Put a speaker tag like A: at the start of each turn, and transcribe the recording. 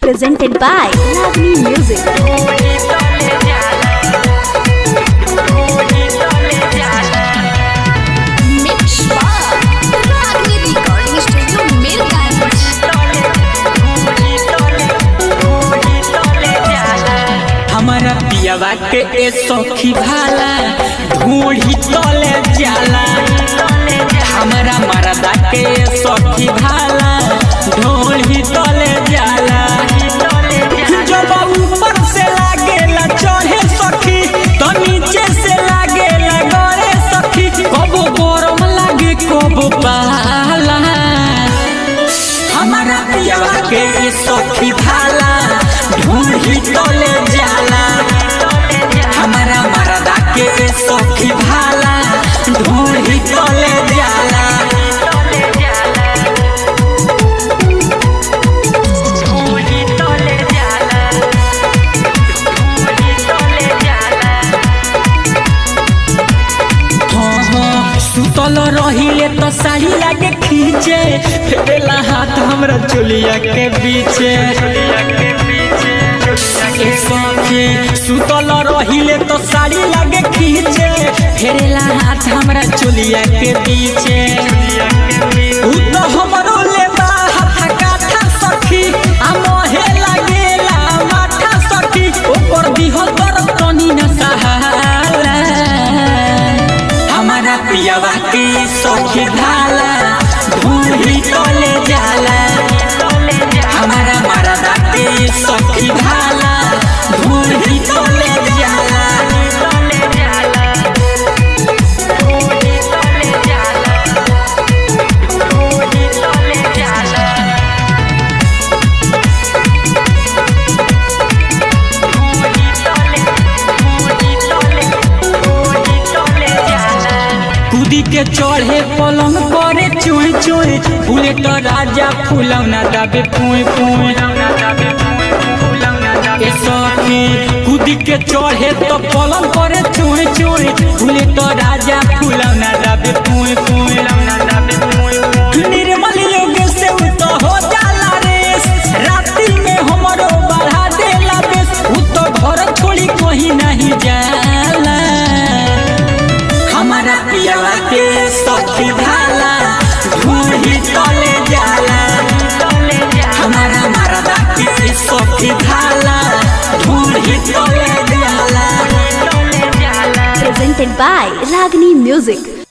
A: Presented by Ragini Music. Mixed by Ragini Recording Studio, Mirgaj.
B: हमारा पियावा के ए सखी भाला ढूंढी तले जाला। हमारा मरदा के ए सखी भाला ढूंढी तले जाला। जब ऊपर से लागेला चढ़े सखी तो नीचे से लागेला गड़े सखी। कब गरम लागे कब पाला। हमारा पियावा के ए सखी भाला ढूंढी तले जाला। हमारा मरदा के ए सखी भाला ढूंढी तले जाला। सुतल रहिले तो साड़ी लागे खींचे फेरेला हाथ हमरा चोलिया के बीचे। ए सखी सुतल रहिले तो साड़ी लागे खींचे फेरेला हाथ हमरा चोलिया के बीचे। उ तो हमरो लेबा हाथ काठा सखी आ मोहे लागेला माथा सखी। ऊपर दिहल पर तनी न सहाला। हमारा पियावा के सखी भाला ढूंढी तले जाला। हमारा मरदा के सखी भाला ढूंढी तले जाला। कूदी के चढ़े पलंग करे चुई चुई। बुलेट राजा फुलौना दाबे पुई पुई। ए सखी कूदी के चढ़े तो पलंग करे चुई चुई। बुलेट राजा फुलौना दाबे पुई पुई। निर्मल योग से उ तो हो जाला रेस। राती में हमरो बढ़ा देला बेस। उ तो घर छोड़ी कहीं नहीं जाला। हमारा पियावा के सखी भाला ढूंढी तले जाला। हमारा मरदा के सखी भाला ढूंढी तले जाला।
A: Presented by Ragini Music.